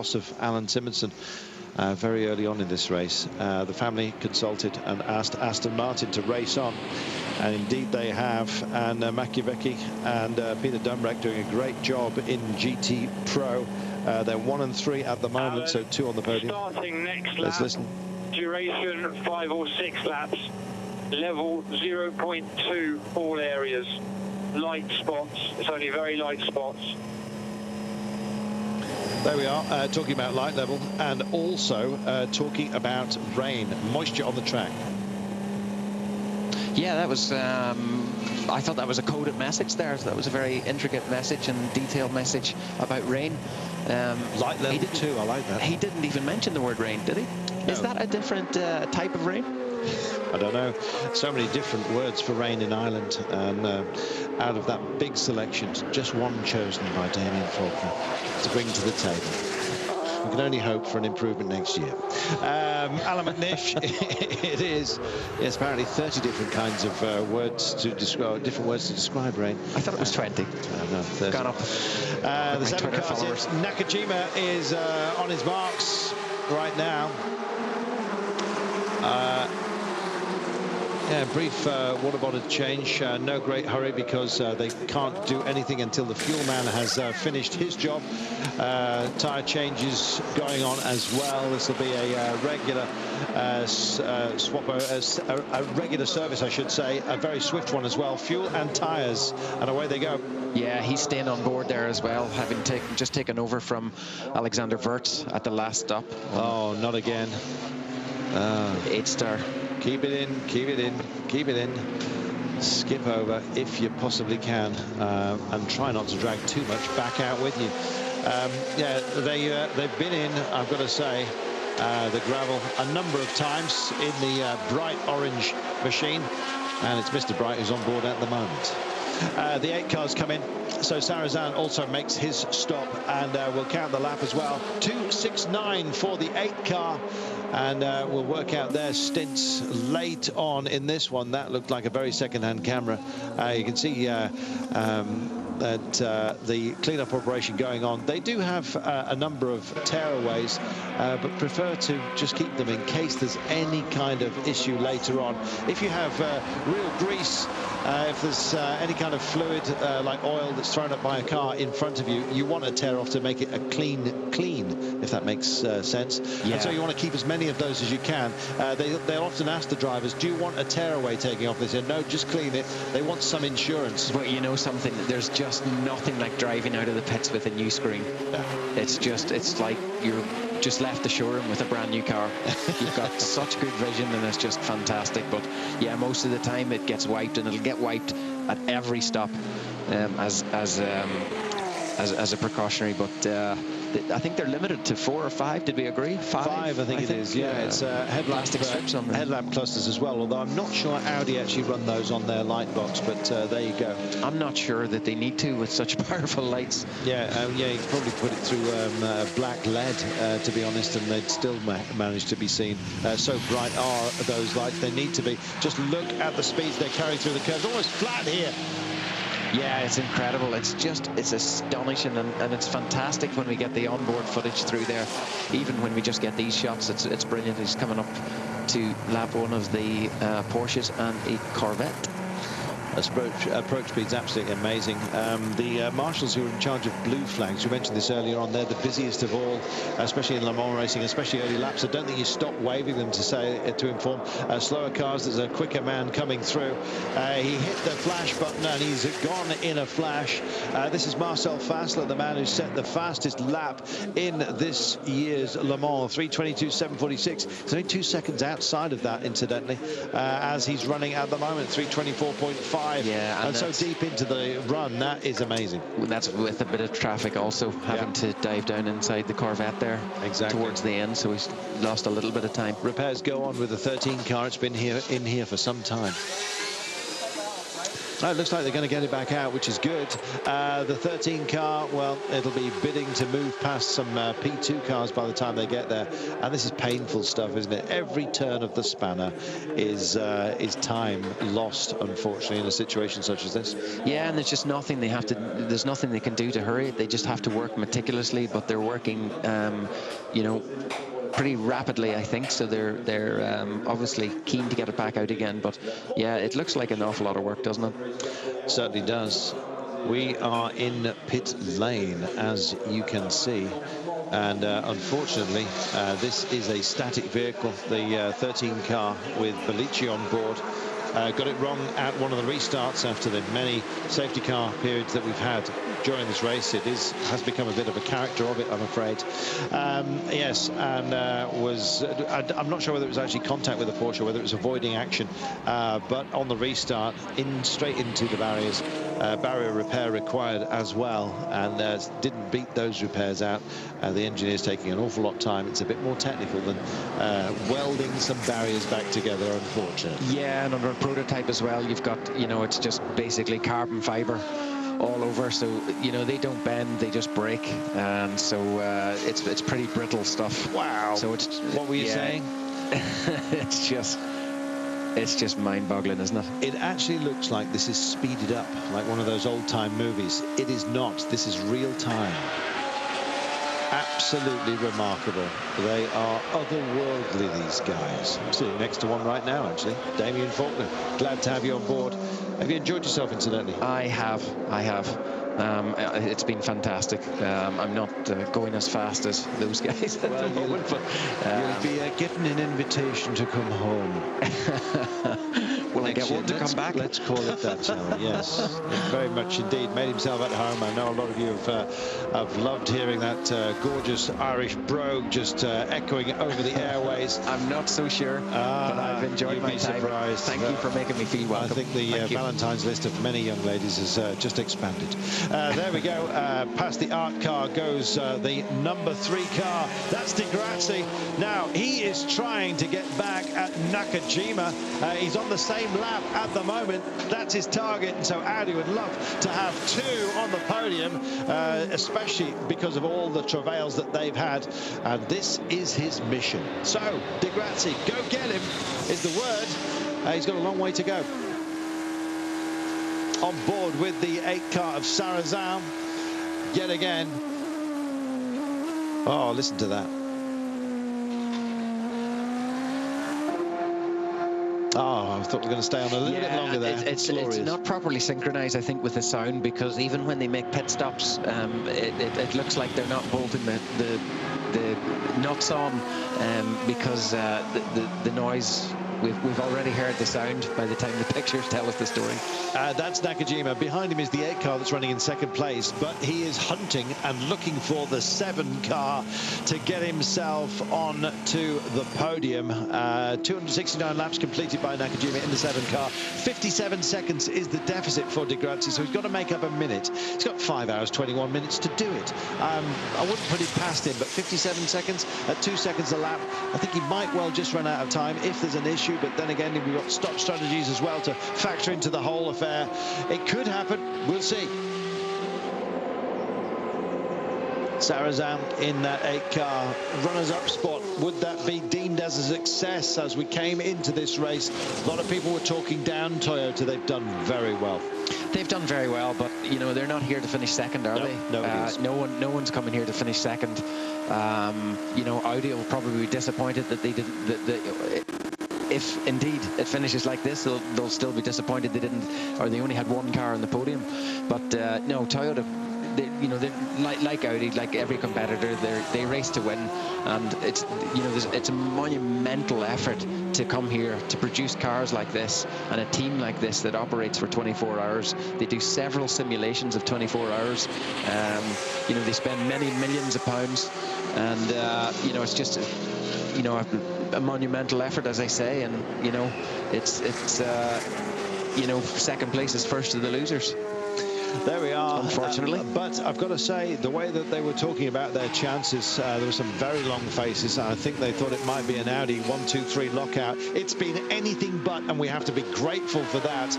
loss of Alan Simonson very early on in this race. The family consulted and asked Aston Martin to race on, and indeed they have. And Makievicz and Peter Dumbrek doing a great job in GT Pro. They're 1 and 3 at the moment, so 2 on the podium. Starting next Let's lap, listen. duration 5 or 6 laps, level 0.2 all areas, light spots, it's only very light spots. There we are, talking about light level, and also talking about rain, moisture on the track. Yeah, that was, I thought that was a coded message there. That was a very intricate message and detailed message about rain. Light level too, I like that. He didn't even mention the word rain, did he? No. Is that a different type of rain? I don't know. So many different words for rain in Ireland, and out of that big selection, just one chosen by Damien Faulkner to bring to the table. We can only hope for an improvement next year. Alan McNish, it is. Yes, apparently 30 different kinds of words to describe rain. I thought it was 20. No, 30. Gone up. The 7 cars in. Nakajima is on his marks right now. Yeah, brief water bottle change. No great hurry because they can't do anything until the fuel man has finished his job. Tyre changes going on as well. This will be a regular a regular service, I should say. A very swift one as well. Fuel and tyres, and away they go. Yeah, he's staying on board there as well, having just taken over from Alexander Wirtz at the last stop. Oh, not again. 8-star. Keep it in, keep it in, keep it in. Skip over if you possibly can, and try not to drag too much back out with you. Yeah, they've been in, I've got to say, the gravel a number of times in the bright orange machine, and it's Mr. Bright who's on board at the moment. The 8 cars come in, so Sarrazin also makes his stop, and we'll count the lap as well. 2:69 for the 8 car, and we'll work out their stints late on in this one. That looked like a very second-hand camera. You can see that the cleanup operation going on. They do have a number of tearaways, but prefer to just keep them in case there's any kind of issue later on. If you have real grease, if there's any kind of fluid like oil that's thrown up by a car in front of you, you want to tear off to make it a clean, if that makes sense. Yeah. And so you want to keep as many of those as you can. They'll often ask the drivers, do you want a tearaway taking off? They say, no, just clean it. They want some insurance. But you know something, there's just nothing like driving out of the pits with a new screen. Yeah. It's like you're just left the showroom with a brand new car. You've got such good vision, and it's just fantastic. But yeah, most of the time it gets wiped, and it'll get wiped at every stop as a precautionary. But I think they're limited to 4 or 5. Did we agree? 5, I think it is. Yeah, it's headlamp strips on them. Headlamp clusters as well. Although I'm not sure Audi actually run those on their light box, but there you go. I'm not sure that they need to with such powerful lights. Yeah, yeah, you could probably put it through black LED, to be honest, and they'd still manage to be seen. So bright are those lights. They need to be. Just look at the speeds they're carrying through the curves. Almost flat here. Yeah, it's incredible. It's astonishing, and it's fantastic when we get the onboard footage through there. Even when we just get these shots, it's brilliant. He's coming up to lap 1 of the Porsches and a Corvette. Approach speed's absolutely amazing. The marshals who are in charge of blue flags, we mentioned this earlier on, they're the busiest of all, especially in Le Mans racing, especially early laps. I don't think you stop waving them to inform slower cars there's a quicker man coming through. He hit the flash button and he's gone in a flash. This is Marcel Fassler, the man who set the fastest lap in this year's Le Mans, 3:22.746. He's only 2 seconds outside of that, incidentally, as he's running at the moment, 3:24.5. Yeah, and so deep into the run, that is amazing. That's with a bit of traffic also, having to dive down inside the Corvette there. Exactly. Towards the end, so he's lost a little bit of time. Repairs go on with the 13 car. It's been in here for some time. It looks like they're going to get it back out, which is good. The 13 car, well, it'll be bidding to move past some P2 cars by the time they get there. And this is painful stuff, isn't it? Every turn of the spanner is time lost, unfortunately, in a situation such as this. Yeah, and there's just nothing there's nothing they can do to hurry it. They just have to work meticulously, but they're working, you know, pretty rapidly, I think. So they're obviously keen to get it back out again. But yeah, it looks like an awful lot of work, doesn't it? Certainly does. We are in pit lane, as you can see, and unfortunately this is a static vehicle, the 13 car with Bellici on board. Got it wrong at one of the restarts after the many safety car periods that we've had during this race. It has become a bit of a character of it, I'm afraid. Yes, and I'm not sure whether it was actually contact with the Porsche, whether it was avoiding action, but on the restart, straight into the barriers. Barrier repair required as well, and didn't beat those repairs out. The engineer's taking an awful lot of time. It's a bit more technical than welding some barriers back together, unfortunately. Yeah, and under a prototype as well, you've got, you know, it's just basically carbon fiber all over, so you know they don't bend, they just break, and so it's pretty brittle stuff. Wow. So it's, what were you saying? It's just mind-boggling, isn't it? It actually looks like this is speeded up, like one of those old-time movies. It is not. This is real time. Absolutely remarkable. They are otherworldly, these guys. I'm sitting next to one right now, actually. Damien Faulkner, glad to have you on board. Have you enjoyed yourself, incidentally? I have. It's been fantastic. I'm not going as fast as those guys at the moment, but you'll be getting an invitation to come home. Will I get one to come back? Let's call it that, shall we? Yes, very much indeed. Made himself at home. I know a lot of you have loved hearing that gorgeous Irish brogue just echoing over the airways. I'm not so sure, but I've enjoyed my time. Surprised. Thank you for making me feel welcome. I think the Valentine's list of many young ladies has just expanded. There we go. Past the art car goes the number 3 car. That's Di Grazzi. Now, he is trying to get back at Nakajima. He's on the same lap at the moment. That's his target, and so Audi would love to have 2 on the podium, especially because of all the travails that they've had, and this is his mission. So Di Grazzi, go get him is the word. He's got a long way to go. On board with the 8 car of Sarrazin yet again. Oh, listen to that. Oh, I thought we were going to stay on a little bit longer there. It's not properly synchronized, I think, with the sound, because even when they make pit stops, it looks like they're not bolting the nuts on, because the noise. We've already heard the sound by the time the pictures tell us the story. That's Nakajima. Behind him is the 8 car that's running in 2nd place, but he is hunting and looking for the 7 car to get himself on to the podium. 269 laps completed by Nakajima in the 7 car. 57 seconds is the deficit for Di Grazzi, so he's got to make up a minute. He's got 5 hours, 21 minutes to do it. I wouldn't put it past him, but 57 seconds at 2 seconds a lap, I think he might well just run out of time if there's an issue. But then again, we've got stop strategies as well to factor into the whole affair. It could happen. We'll see. Sarrazin in that 8 car runners-up spot. Would that be deemed as a success as we came into this race? A lot of people were talking down Toyota. They've done very well. They've done very well, but you know they're not here to finish second, are they? No one's coming here to finish second. You know, Audi will probably be disappointed that they didn't. If indeed it finishes like this, they'll still be disappointed they didn't, or they only had 1 car on the podium. But no, Toyota, they're like Audi, like every competitor, they race to win, and it's a monumental effort to come here to produce cars like this and a team like this that operates for 24 hours. They do several simulations of 24 hours. They spend many millions of pounds, and it's just a monumental effort, as I say, and it's 2nd place is first of the losers. There we are. Unfortunately. But I've got to say, the way that they were talking about their chances, there were some very long faces. I think they thought it might be an Audi 1, 2, 3 lockout. It's been anything but, and we have to be grateful for that.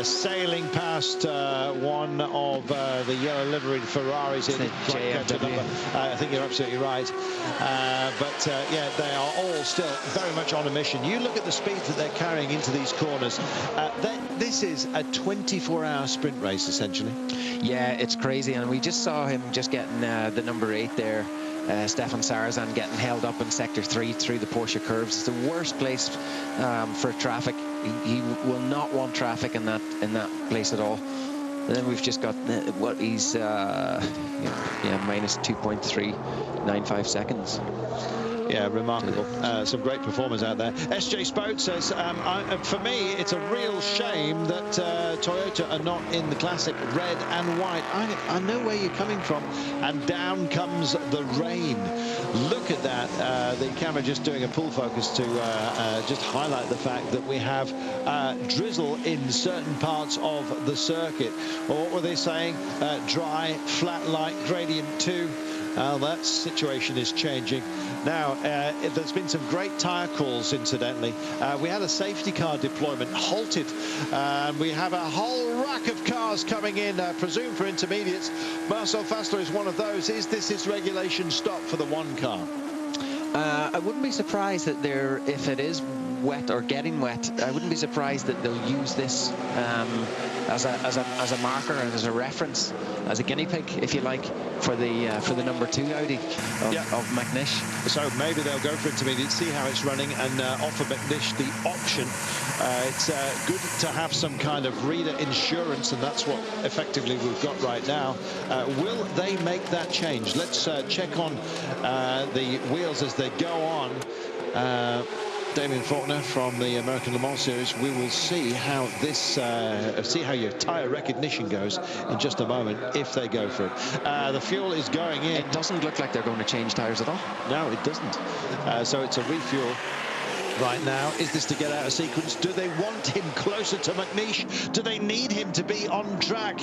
Sailing past one of the yellow liveried Ferraris. I think you're absolutely right. Yeah, they are all still very much on a mission. You look at the speeds that they're carrying into these corners. This is a 24-hour sprint race, essentially. Yeah, it's crazy, and we just saw him just getting the number 8 there, Stefan Sarazan, getting held up in sector 3 through the Porsche curves. It's the worst place for traffic. He will not want traffic in that place at all. And then we've just got what he's minus 2.395 seconds. Yeah, remarkable. Some great performers out there. SJ Spote says, for me, it's a real shame that Toyota are not in the classic red and white. I know where you're coming from. And down comes the rain. Look at that. The camera just doing a pull focus to just highlight the fact that we have drizzle in certain parts of the circuit. Or what were they saying? Dry, flat, light, gradient 2. That situation is changing. Now, there's been some great tyre calls, incidentally. We had a safety car deployment halted. We have a whole rack of cars coming in, presumed for intermediates. Marcel Fassler is one of those. Is this his regulation stop for the 1 car? I wouldn't be surprised that if it is wet or getting wet, I wouldn't be surprised that they'll use this as a marker and as a reference, as a guinea pig, if you like, for the number 2 Audi of McNish. So maybe they'll go for intermediate, see how it's running, and offer McNish the option. It's good to have some kind of reader insurance, and that's what effectively we've got right now. Will they make that change? Let's check on the wheels as they go on. Damien Faulkner from the American Le Mans Series. We will see how this, see how your tyre recognition goes in just a moment if they go for it. The fuel is going in. It doesn't look like they're going to change tyres at all. No, it doesn't. So it's a refuel right now. Is this to get out of sequence? Do they want him closer to McNish? Do they need him to be on track,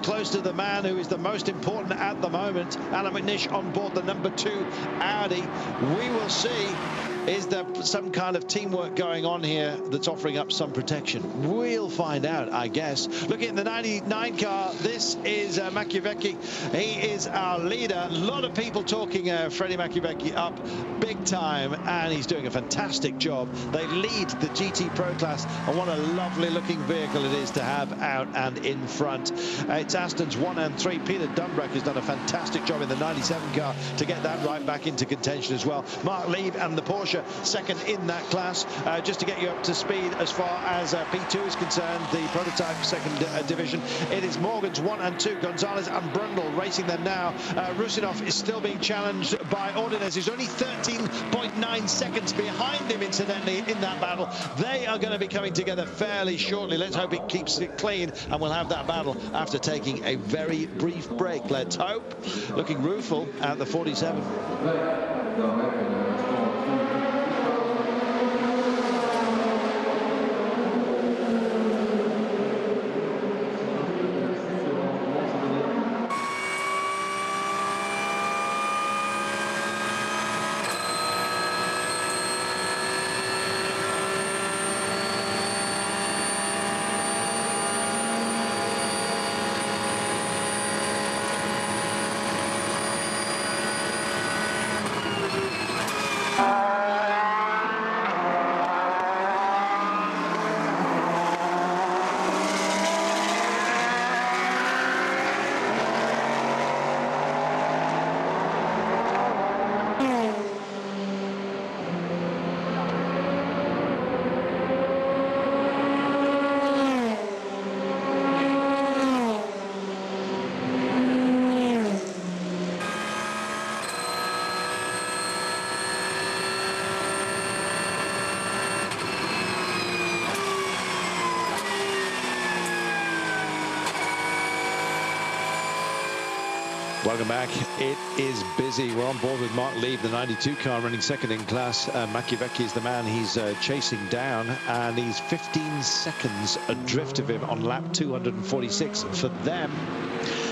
close to the man who is the most important at the moment? Alan McNish on board the number 2 Audi. We will see. Is there some kind of teamwork going on here that's offering up some protection? We'll find out, I guess. Looking at the 99 car, this is Machiavecchi. He is our leader. A lot of people talking Freddie Machiavecchi up big time, and he's doing a fantastic job. They lead the GT Pro class, and what a lovely looking vehicle it is to have out and in front. It's Aston's 1 and 3. Peter Dunbrack has done a fantastic job in the 97 car to get that right back into contention as well. Mark Lieb and the Porsche second in that class. Just to get you up to speed as far as P2 is concerned, the prototype second division, it is Morgan's 1 and 2, Gonzalez and Brundle racing them now. Rusinov is still being challenged by Ordonez, who's only 13.9 seconds behind him, incidentally, in that battle. They are going to be coming together fairly shortly. Let's hope it keeps it clean, and we'll have that battle after taking a very brief break. Let's hope. Looking rueful at the 47. Welcome back. It is busy. We're on board with Mark Lieb, the 92 car, running second in class. Machiavecchi is the man he's chasing down, and he's 15 seconds adrift of him on lap 246 for them.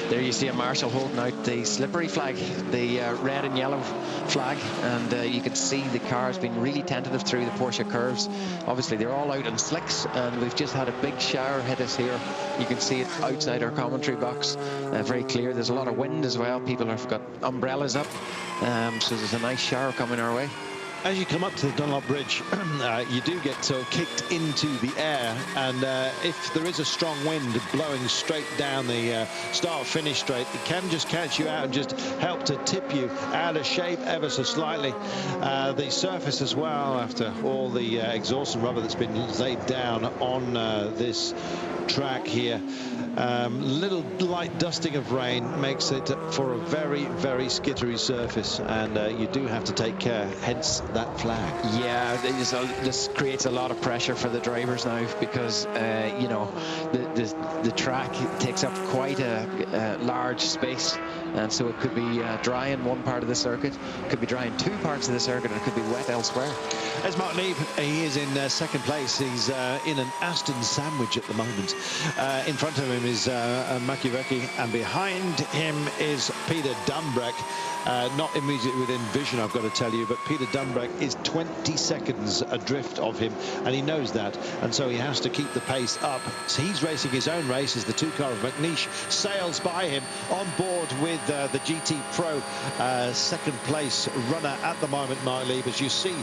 There you see a marshal holding out the slippery flag, the red and yellow flag, and you can see the car's been really tentative through the Porsche curves. Obviously they're all out in slicks, and we've just had a big shower hit us here. You can see it outside our commentary box, very clear. There's a lot of wind as well. People have got umbrellas up, so there's a nice shower coming our way. As you come up to the Dunlop Bridge, you do get kicked into the air, and if there is a strong wind blowing straight down the start-finish straight, it can just catch you out and just help to tip you out of shape ever so slightly. The surface as well, after all the exhaust and rubber that's been laid down on this track here, little light dusting of rain makes it for a very, very skittery surface, and you do have to take care, hence that flag. Yeah, this creates a lot of pressure for the drivers now, because you know, the track takes up quite a large space, and so it could be dry in one part of the circuit, could be dry in two parts of the circuit, and it could be wet elsewhere. There's Mark Lieb. He is in second place. He's in an Aston sandwich at the moment. In front of him is Machiavecchi, and behind him is Peter Dumbreck. Not immediately within vision, I've got to tell you, but Peter Dumbreck is 20 seconds adrift of him, and he knows that, and so he has to keep the pace up. So he's racing his own race as the two-car of McNeish sails by him on board with the GT Pro second place runner at the moment, Mark Lieb. As you see,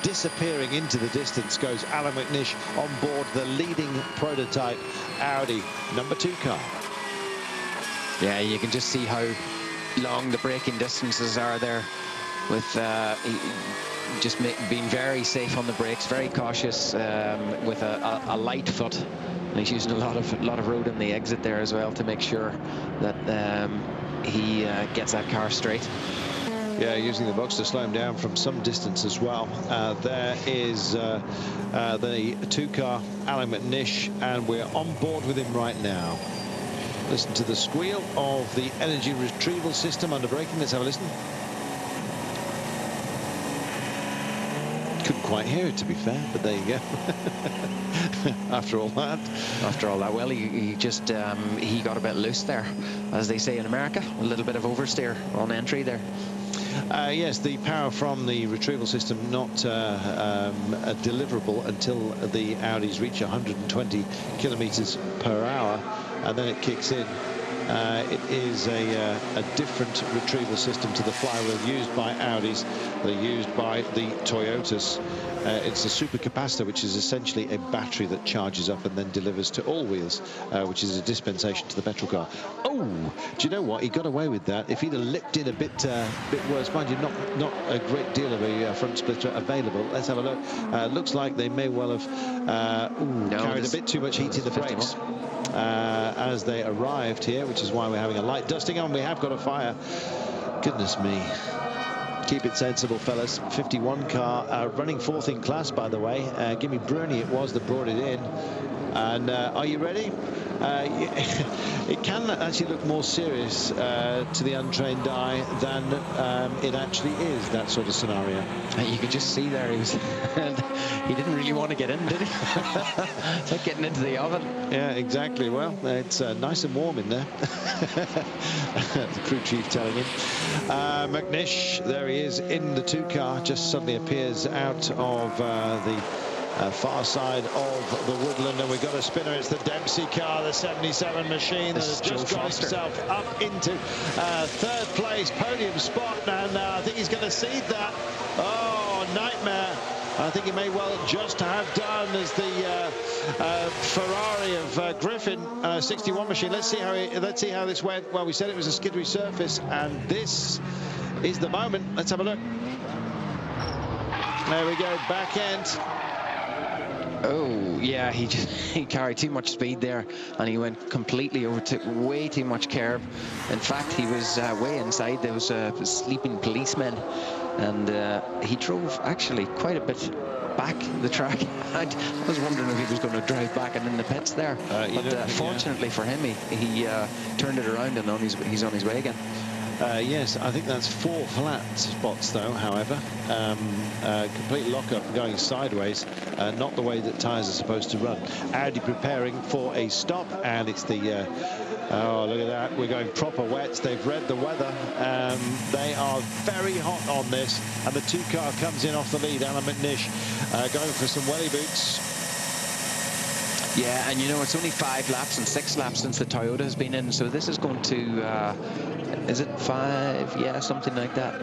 disappearing into the distance goes Alan McNeish on board the leading prototype Audi number 2 car. Yeah, you can just see how long the braking distances are there, with just being very safe on the brakes, very cautious, with a light foot, and he's using a lot of road in the exit there as well to make sure that he gets that car straight. Yeah, using the box to slow him down from some distance as well. There is the 2-car Alan McNeish, and we're on board with him right now. Listen to the squeal of the energy retrieval system under braking. Let's have a listen. Couldn't quite hear it, to be fair, but there you go. After all that, well, he just he got a bit loose there, as they say in America. A little bit of oversteer on entry there. Yes, the power from the retrieval system not a deliverable until the Audis reach 120 kilometers per hour, and then it kicks in. It is a different retrieval system to the flywheel used by Audis. They're used by the Toyotas. It's a supercapacitor, which is essentially a battery that charges up and then delivers to all wheels, which is a dispensation to the petrol car. Oh, do you know what? He got away with that. If he'd have lipped in a bit worse, mind you, not a great deal of a front splitter available. Let's have a look. Looks like they may well have carried a bit too much heat in the brakes as they arrived here, which is why we're having a light dusting on. We have got a fire. Goodness me. Keep it sensible, fellas. 51 car, running 4th in class, by the way. Gimme Bruni it was that brought it in. And are you ready? It can actually look more serious to the untrained eye than it actually is, that sort of scenario. You could just see there, he didn't really want to get in, did he? It's like getting into the oven. Yeah, exactly. Well, it's nice and warm in there. The crew chief telling him. McNeish, there he is in the 2 car, just suddenly appears out of the far side of the woodland, and we've got a spinner. It's the Dempsey car, the 77 machine, that has just got himself up into 3rd place podium spot, and I think he's going to cede that. Oh, nightmare. I think he may well just have done as the Ferrari of Griffin 61 machine. Let's see how this went. Well, we said it was a skiddery surface, and this is the moment. Let's have a look. There we go, back end. Oh, yeah, he carried too much speed there, and he went completely over, took way too much curb. In fact, he was way inside those sleeping policemen, and he drove actually quite a bit back the track. I was wondering if he was going to drive back and in the pits there, but fortunately for him, he turned it around, and he's on his way again. Yes, I think that's 4 flat spots, though, however. Complete lock-up going sideways, not the way that tyres are supposed to run. Audi preparing for a stop, and it's the... oh, look at that. We're going proper wets. They've read the weather. They are very hot on this, and the 2 car comes in off the lead. Alan McNish going for some welly boots. Yeah, and you know, it's only 5 laps and 6 laps since the Toyota has been in, so this is going to, is it 5? Yeah, something like that.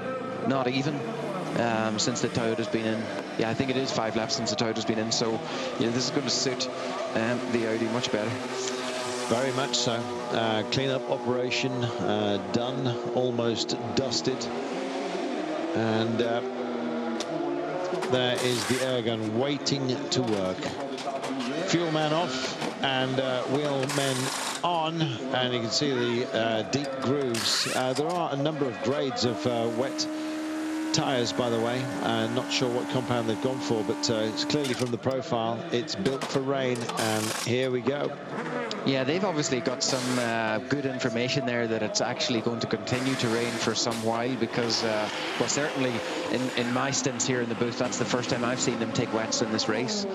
Not even since the Toyota's been in. Yeah, I think it is 5 laps since the Toyota's been in, so yeah, this is going to suit the Audi much better. Very much so. Clean-up operation done, almost dusted. And there is the air gun waiting to work. Fuel man off and wheel men on, and you can see the deep grooves. There are a number of grades of wet tyres, by the way. Not sure what compound they've gone for, but it's clearly from the profile. It's built for rain, and here we go. Yeah, they've obviously got some good information there that it's actually going to continue to rain for some while, because, well, certainly in my stints here in the booth, that's the first time I've seen them take wets in this race.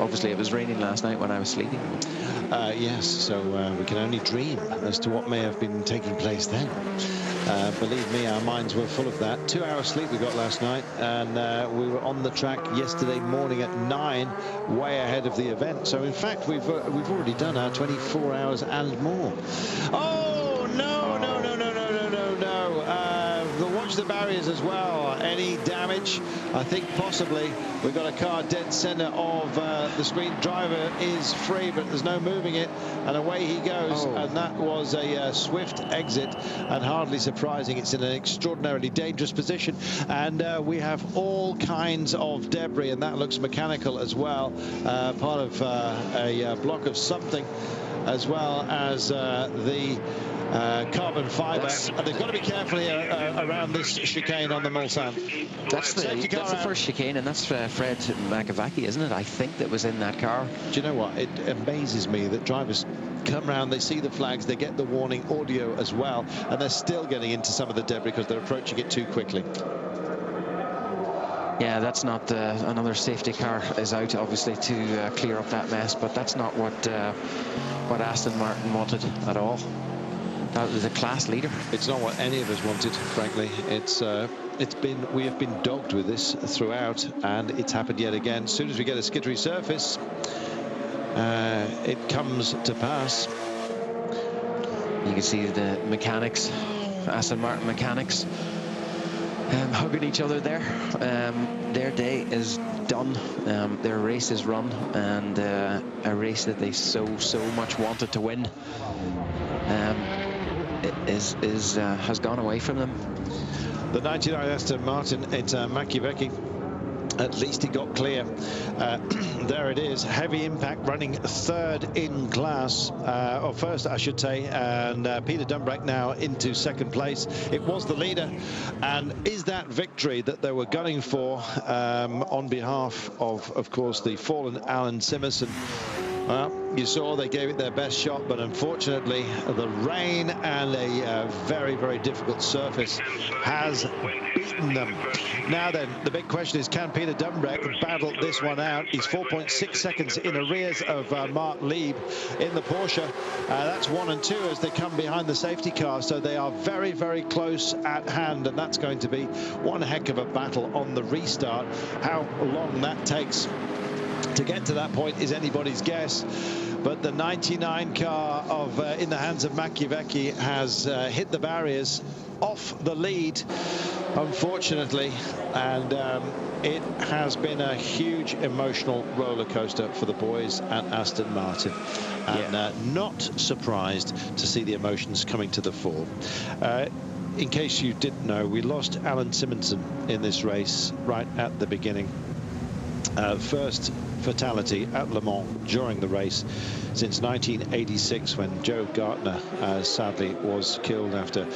Obviously, it was raining last night when I was sleeping. Yes, so we can only dream as to what may have been taking place then. Believe me, our minds were full of that. 2 hours sleep we got last night, and we were on the track yesterday morning at 9, way ahead of the event. So, in fact, we've already done our 24 hours and more. Oh, no, no, no, no, no, no, no, no. Watch the barriers as well. Any damage? I think possibly. We've got a car dead center of the screen. Driver is free, but there's no moving it, and away he goes. And that was a swift exit, and hardly surprising. It's in an extraordinarily dangerous position, and we have all kinds of debris, and that looks mechanical as well. Part of a block of something, as well as the carbon fibre, and they've got to be careful here around this chicane on the Mulsanne. That's the first chicane, and that's Fred Makavaki, isn't it? I think that was in that car. Do you know what? It amazes me that drivers come round, they see the flags, they get the warning audio as well, and they're still getting into some of the debris because they're approaching it too quickly. Yeah, that's not another safety car is out, obviously, to clear up that mess, but that's not what Aston Martin wanted at all. That was a class leader. It's not what any of us wanted, frankly. We have been dogged with this throughout, and it's happened yet again. As soon as we get a skittery surface, it comes to pass. You can see the mechanics, Aston Martin mechanics, hugging each other there. Their day is done. Their race is run, and a race that they so much wanted to win has gone away from them. The 99 Aston Martin, it's Makievicz. At least he got clear. There it is. Heavy impact, running third in class, or first, I should say. And Peter Dumbrek now into second place. It was the leader. And is that victory that they were gunning for on behalf of course, the fallen Alan Simonsen? Well, you saw they gave it their best shot, but unfortunately the rain and a very, very difficult surface has beaten them. Now then, the big question is, can Peter Dumbrek battle this one out? He's 4.6 seconds in arrears of Mark Lieb in the Porsche. That's 1 and 2 as they come behind the safety car, so they are very, very close at hand, and that's going to be one heck of a battle on the restart. How long that takes to get to that point is anybody's guess, but the 99 car of in the hands of Makievicz has hit the barriers off the lead, unfortunately, and it has been a huge emotional roller coaster for the boys at Aston Martin, and not surprised to see the emotions coming to the fore. In case you didn't know, we lost Alan Simonsen in this race right at the beginning. First fatality at Le Mans during the race since 1986, when Joe Gartner sadly was killed after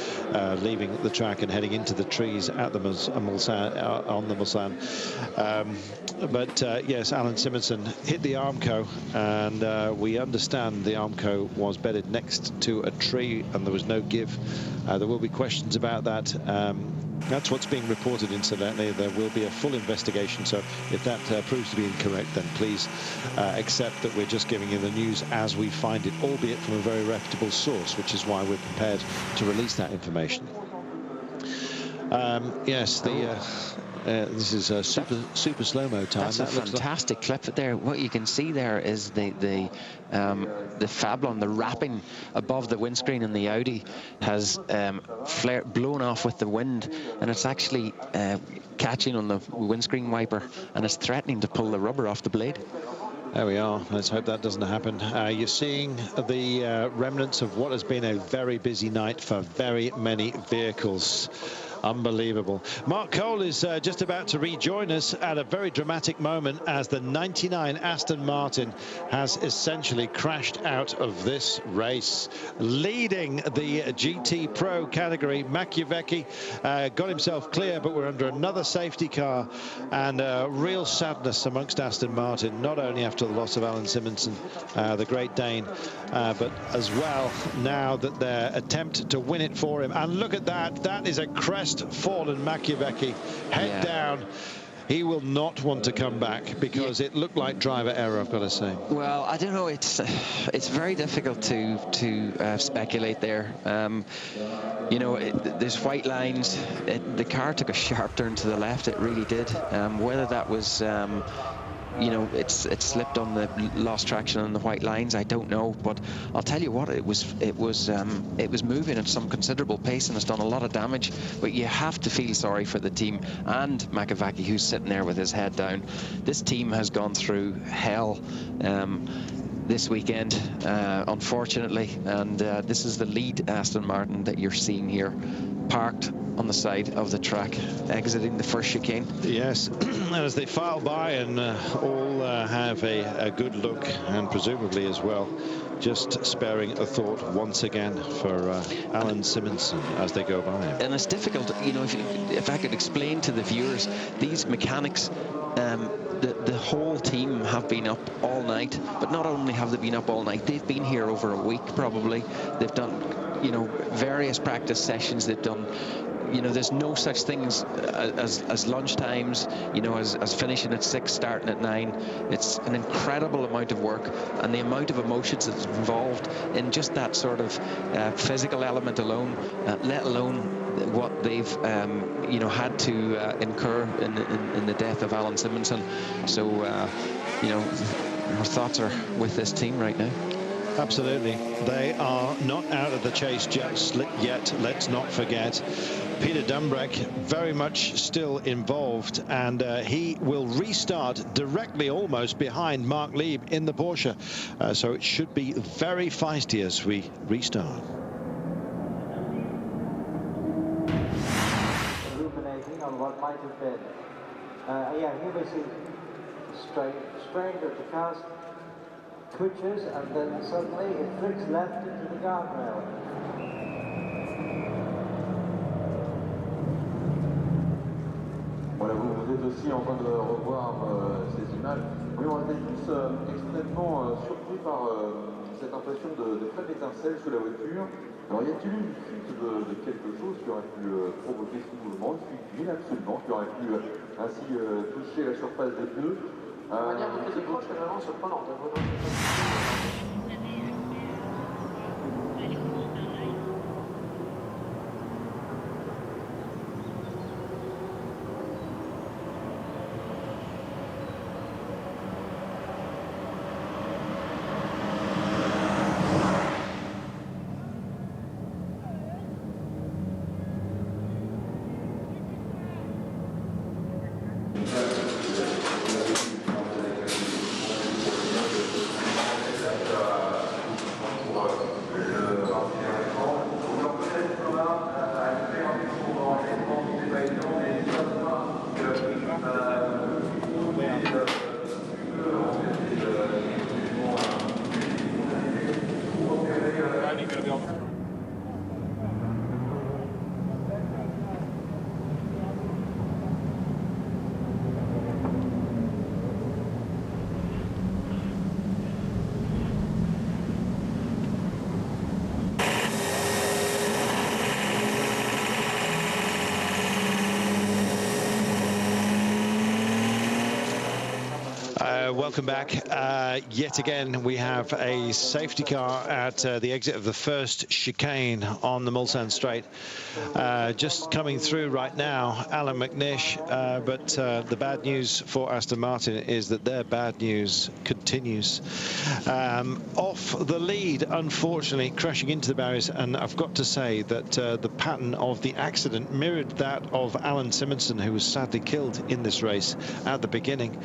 leaving the track and heading into the trees at the Mulsanne, on the Mulsanne. But yes, Alan Simonsen hit the Armco, and we understand the Armco was bedded next to a tree and there was no give. There will be questions about that. That's what's being reported, incidentally. There will be a full investigation, so if that proves to be incorrect, then please accept that we're just giving you the news as we find it, albeit from a very reputable source, which is why we're prepared to release that information. Yes, this is a super slow-mo time. That's a fantastic clip there. What you can see there is the Fablon, the wrapping above the windscreen in the Audi has blown off with the wind, and it's actually catching on the windscreen wiper, and it's threatening to pull the rubber off the blade. There we are. Let's hope that doesn't happen. You're seeing the remnants of what has been a very busy night for very many vehicles. Unbelievable. Mark Cole is just about to rejoin us at a very dramatic moment as the 99 Aston Martin has essentially crashed out of this race. Leading the GT Pro category, Maciejewski got himself clear, but we're under another safety car, and real sadness amongst Aston Martin, not only after the loss of Alan Simonsen, the Great Dane, but as well now that their attempt to win it for him. And look at that. That is a crestfallen Maciejewski, head down. He will not want to come back because it looked like driver error, I've got to say. Well, I don't know. It's very difficult to speculate there. You know, there's white lines. The car took a sharp turn to the left. It really did. Whether that was you know, it slipped on the lost traction on the white lines, I don't know, but I'll tell you what, it was moving at some considerable pace, and it's done a lot of damage. But you have to feel sorry for the team and Maciejewski, who's sitting there with his head down. This team has gone through hell this weekend, unfortunately, and this is the lead Aston Martin that you're seeing here, parked on the side of the track, exiting the first chicane. Yes, as they file by and all have a good look, and presumably as well just sparing a thought once again for Alan Simonsen as they go by. And it's difficult, you know, if I could explain to the viewers, these mechanics, the whole team have been up all night, but not only have they been up all night, they've been here over a week probably. They've done, you know, various practice sessions. They've done, you know, there's no such things as lunch times, you know, as finishing at 6, starting at 9. It's an incredible amount of work, and the amount of emotions that's involved in just that sort of physical element alone, let alone what they've you know, had to incur in the death of Alan Simonsen. So you know, our thoughts are with this team right now. Absolutely. They are not out of the chase just yet, let's not forget. Peter Dumbreck very much still involved, and he will restart directly almost behind Mark Lieb in the Porsche. So it should be very feisty as we restart. Illuminating on what might have been. Yeah, here we see strained at the cast, twitches, and then suddenly it flicks left into the guardrail. Voilà, vous êtes aussi en train de revoir ces images. Oui, on était tous extrêmement surpris par cette impression de faible étincelle sous la voiture. Alors, y a-t-il eu une fuite de quelque chose qui aurait pu provoquer ce mouvement? Une fuite d'huile, absolument, qui aurait pu ainsi toucher la surface des pneus. La manière dont ils approchent est vraiment surprenante. Welcome back. Yet again, we have a safety car at the exit of the first chicane on the Mulsanne Straight. Just coming through right now, Alan McNish. But the bad news for Aston Martin is that their bad news continues. Off the lead, unfortunately, crashing into the barriers. And I've got to say that the pattern of the accident mirrored that of Alan Simonson, who was sadly killed in this race at the beginning.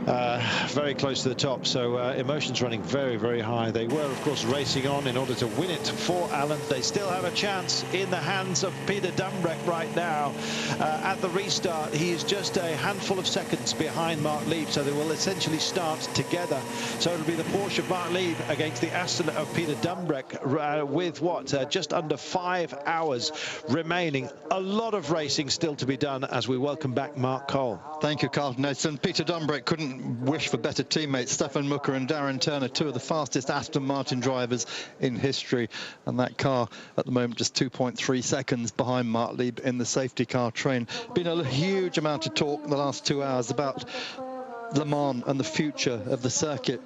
Very close to the top, so emotions running very, very high. They were, of course, racing on in order to win it for Alan. They still have a chance in the hands of Peter Dumbreck right now. At the restart, he is just a handful of seconds behind Mark Lieb, so they will essentially start together. So it'll be the Porsche of Mark Lieb against the Aston of Peter Dumbreck with what, just under 5 hours remaining. A lot of racing still to be done as we welcome back Mark Cole. Thank you, Carlton. Peter Dumbreck couldn't wish for better teammates. Stefan Mucker and Darren Turner, two of the fastest Aston Martin drivers in history, and that car at the moment just 2.3 seconds behind Mark Lieb in the safety car train. Been a huge amount of talk in the last 2 hours about Le Mans and the future of the circuit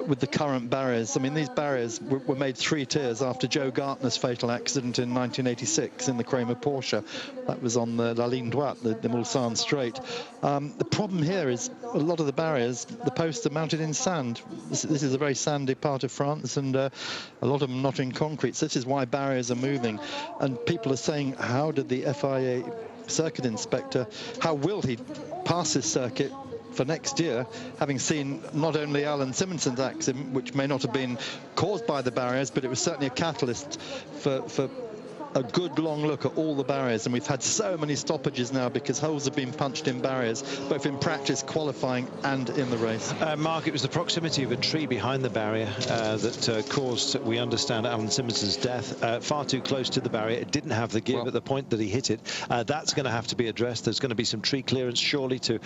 with the current barriers. I mean, these barriers were made 3 tiers after Joe Gartner's fatal accident in 1986 in the Kramer Porsche. That was on the La Ligne Droite, the Mulsanne Straight. The problem here is a lot of the barriers, the posts are mounted in sand. This is a very sandy part of France, and a lot of them not in concrete. So this is why barriers are moving. And people are saying, how did the FIA circuit inspector, how will he pass this circuit for next year, having seen not only Alan Simonson's accident, which may not have been caused by the barriers, but it was certainly a catalyst for a good long look at all the barriers. And we've had so many stoppages now because holes have been punched in barriers, both in practice, qualifying and in the race. Mark, it was the proximity of a tree behind the barrier that caused, we understand, Alan Simonson's death. Far too close to the barrier. It didn't have the give at the point that he hit it. That's going to have to be addressed. There's going to be some tree clearance, surely, to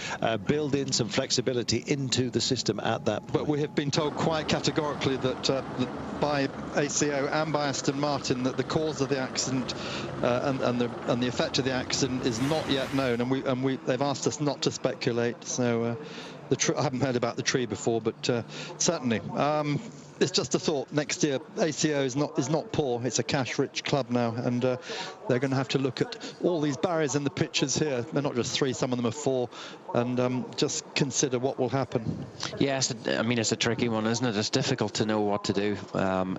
build in some flexibility into the system at that point. But we have been told quite categorically that by ACO and by Aston Martin that the cause of the accident and the effect of the accident is not yet known, and they've asked us not to speculate. So I haven't heard about the tree before, but certainly it's just a thought. Next year, ACO is not poor. It's a cash-rich club now, and they're going to have to look at all these barriers in the pictures here. They're not just 3; some of them are 4, and just consider what will happen. Yes, I mean, it's a tricky one, isn't it? It's difficult to know what to do.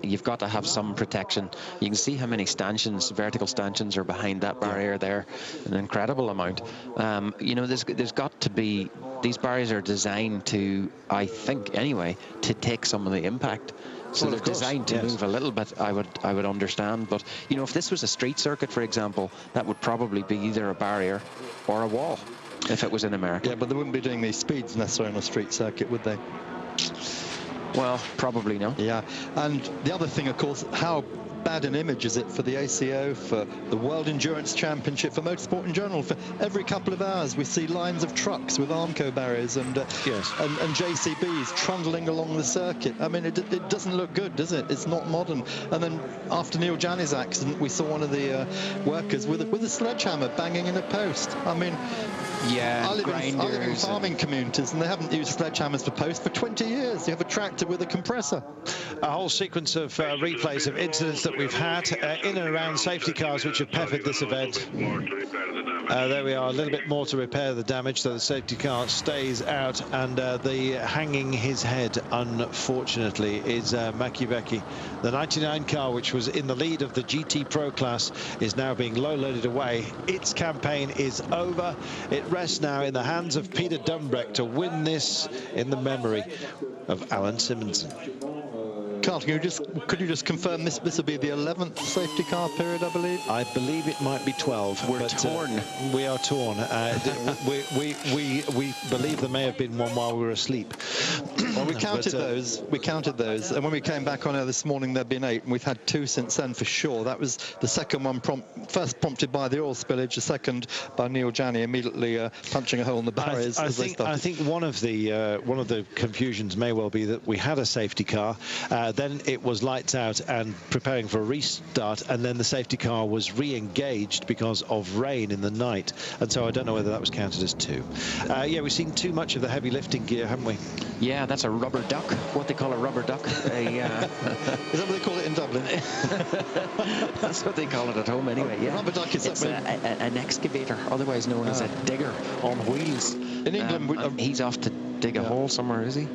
You've got to have some protection. You can see how many stanchions, vertical stanchions, are behind that barrier there. An incredible amount. You know, there's got to be. These barriers are designed to, I think anyway, to take some of the impact. So they're designed to move a little bit, I would understand. But, you know, if this was a street circuit, for example, that would probably be either a barrier or a wall if it was in America. Yeah, but they wouldn't be doing these speeds necessarily on a street circuit, would they? Well, probably no. Yeah, and the other thing, of course, how bad an image is it for the ACO, for the World Endurance Championship, for motorsport in general? For every couple of hours we see lines of trucks with Armco barriers and JCBs trundling along the circuit. I mean, it doesn't look good, does it? It's not modern. And then after Neil Janney's accident, we saw one of the workers with a sledgehammer banging in a post. I mean, I live in farming communities, and they haven't used sledgehammers for posts for 20 years. You have a tractor with a compressor. A whole sequence of replays of incidents that we've had in and around safety cars which have peppered this event. There we are, a little bit more to repair the damage, so the safety car stays out, and the hanging his head, unfortunately, is Makievicz. The 99 car, which was in the lead of the GT Pro class, is now being low-loaded away. Its campaign is over. It rests now in the hands of Peter Dumbreck to win this in the memory of Alan Simonson. Carlton, could you just confirm this will be the 11th safety car period, I believe? I believe it might be 12. We're torn. We are torn. We believe there may have been one while we were asleep. Well, we counted those. We counted those, and when we came back on air this morning, there'd been 8, and we've had 2 since then for sure. That was the second one, first prompted by the oil spillage, the second by Neil Janney immediately punching a hole in the barriers. I think one of the confusions may well be that we had a safety car. Then it was lights out and preparing for a restart, and then the safety car was re-engaged because of rain in the night, and so I don't know whether that was counted as 2. Yeah, we've seen too much of the heavy lifting gear, haven't we? Yeah, that's a rubber duck, what they call a rubber duck. Is that what they call it in Dublin? That's what they call it at home anyway. Yeah, rubber duck is it's an excavator, otherwise known as a digger on wheels. In England, he's off to dig a hole somewhere, is he?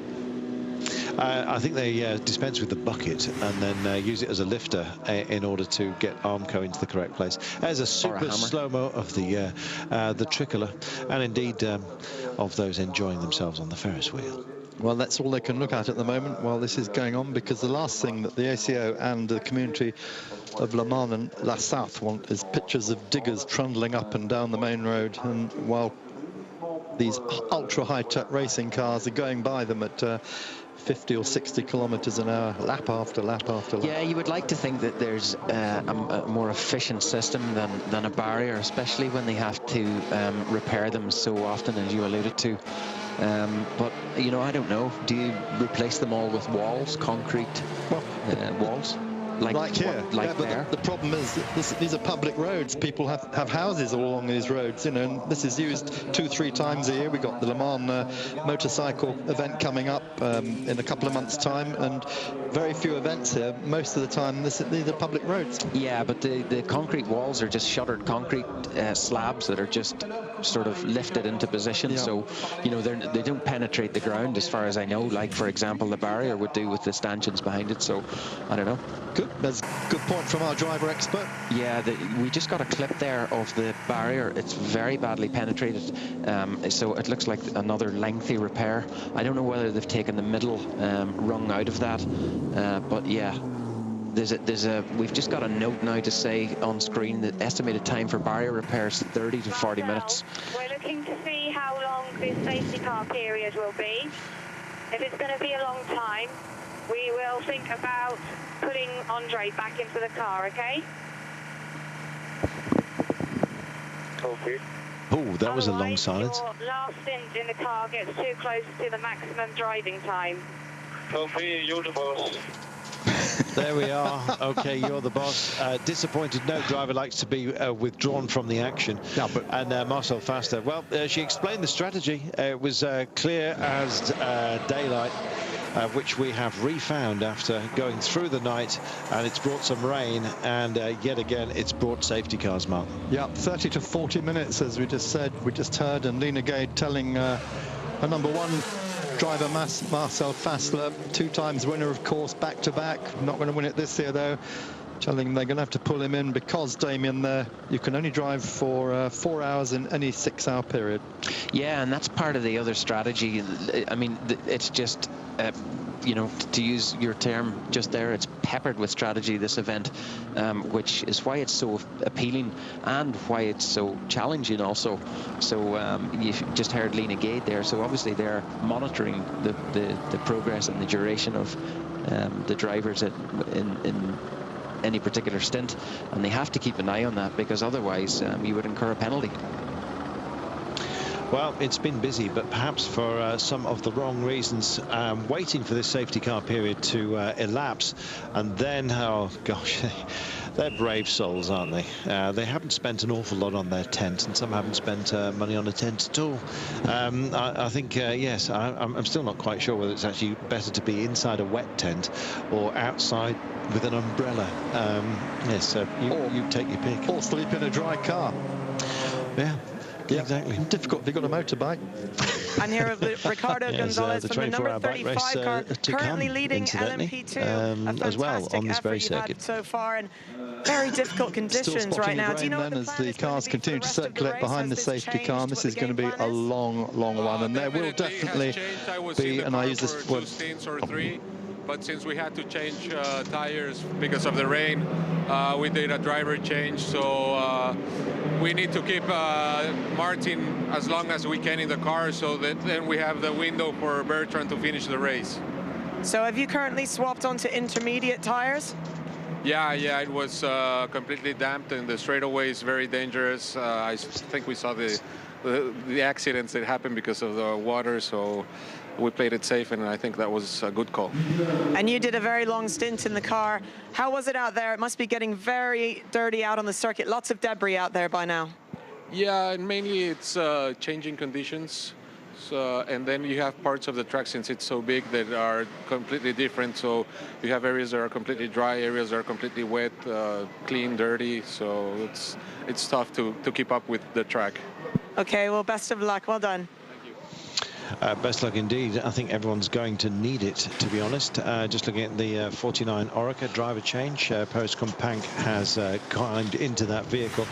I think they dispense with the bucket and then use it as a lifter in order to get Armco into the correct place. There's a super slow-mo of the tricolor, and indeed of those enjoying themselves on the Ferris wheel. Well, that's all they can look at the moment while this is going on, because the last thing that the ACO and the community of Le Mans and La South want is pictures of diggers trundling up and down the main road, and while these ultra high-tech racing cars are going by them at 50 or 60 kilometers an hour, lap after lap after lap. Yeah, you would like to think that there's a more efficient system than a barrier, especially when they have to repair them so often, as you alluded to. But, you know, I don't know. Do you replace them all with walls, concrete walls? Like here, like but there. The problem is that these are public roads. People have houses all along these roads, you know, and this is used 2-3 times a year. We've got the Le Mans motorcycle event coming up in a couple of months' time, and very few events here. Most of the time, these are public roads. Yeah, but the concrete walls are just shuttered concrete slabs that are just sort of lifted into position. Yeah. So, you know, they don't penetrate the ground, as far as I know, like, for example, the barrier would do with the stanchions behind it. So, I don't know. Good. That's a good point from our driver expert. Yeah, we just got a clip there of the barrier. It's very badly penetrated, so it looks like another lengthy repair. I don't know whether they've taken the middle rung out of that, but yeah, we've just got a note now to say on screen that estimated time for barrier repairs 30 to 40 minutes. We're looking to see how long this safety car period will be. If it's going to be a long time, we will think about putting Andre back into the car, okay? Copy. Oh, that was a long silence. Your last stint in the car gets too close to the maximum driving time. Copy, you're the boss. There we are. Okay, you're the boss. Disappointed no driver likes to be withdrawn from the action. Yeah, but and Marcel Faster, well, she explained the strategy. It was clear as daylight, which we have refound after going through the night, and it's brought some rain, and yet again it's brought safety cars, Mark. Yeah, 30 to 40 minutes, as we just said. We just heard, and Lena Gade telling her number one driver, Marcel Fassler, 2 times winner, of course, back-to-back. Not going to win it this year, though. Telling they're going to have to pull him in because, Damien, you can only drive for 4 hours in any 6-hour period. Yeah, and that's part of the other strategy. I mean, it's just, you know, to use your term just there, it's peppered with strategy, this event, which is why it's so appealing and why it's so challenging also. So you just heard Lena Gade there, so obviously they're monitoring the progress and the duration of the drivers in any particular stint, and they have to keep an eye on that, because otherwise you would incur a penalty. Well, it's been busy, but perhaps for some of the wrong reasons, waiting for this safety car period to elapse, and then, oh gosh, they're brave souls, aren't they? They haven't spent an awful lot on their tent, and some haven't spent money on a tent at all. I think, yes, I'm still not quite sure whether it's actually better to be inside a wet tent or outside with an umbrella. Yes, so you take your pick. Or sleep in a dry car. Yeah. Yeah, exactly. Difficult if you've got a motorbike. And here Ricardo Gonzalez the from the number 35 car, currently leading LMP2. As well on this very circuit so far, and very difficult conditions right now. Do you know then as the cars continue to circulate behind the safety car, and this is going to be a long one, and there will definitely be, and I use this word, but since we had to change tires because of the rain, we did a driver change, so we need to keep Martin as long as we can in the car, so that then we have the window for Bertrand to finish the race. So have you currently swapped onto intermediate tires? Yeah, it was completely damped, and the straightaway is very dangerous. I think we saw the the accidents that happened because of the water. So we played it safe, and I think that was a good call. And you did a very long stint in the car. How was it out there? It must be getting very dirty out on the circuit. Lots of debris out there by now. Yeah, and mainly it's changing conditions. So, and then you have parts of the track, since it's so big, that are completely different. So you have areas that are completely dry, areas that are completely wet, clean, dirty. So it's tough to keep up with the track. Okay, well, best of luck. Well done. Best luck indeed. I think everyone's going to need it, to be honest. Just looking at the 49 Orica driver change, Paris Companc has climbed into that vehicle.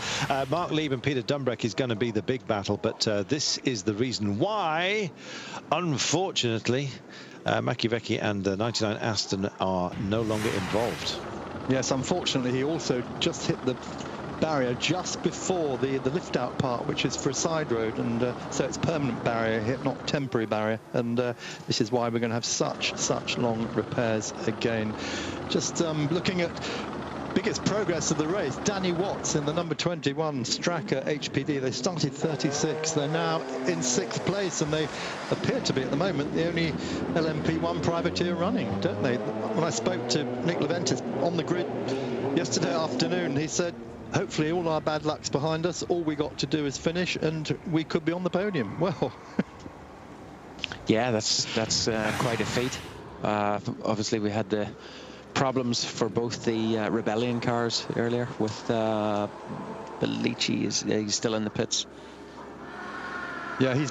Mark Lieb and Peter Dumbreck is going to be the big battle, but this is the reason why, unfortunately, Machiavecchi and 99 Aston are no longer involved. Yes, unfortunately, he also just hit the barrier just before the lift out part, which is for a side road, and so it's permanent barrier hit, not temporary barrier, and this is why we're going to have such long repairs again. Just looking at biggest progress of the race, Danny Watts in the number 21 Straka HPD. They started 36, they're now in 6th place, and they appear to be at the moment the only LMP1 privateer running, don't they? When I spoke to Nick Leventis on the grid yesterday afternoon, he said, hopefully all our bad luck's behind us. All we got to do is finish, and we could be on the podium. Well, yeah, that's quite a feat. Obviously, we had the problems for both the Rebellion cars earlier with Bellici. He's still in the pits. Yeah, he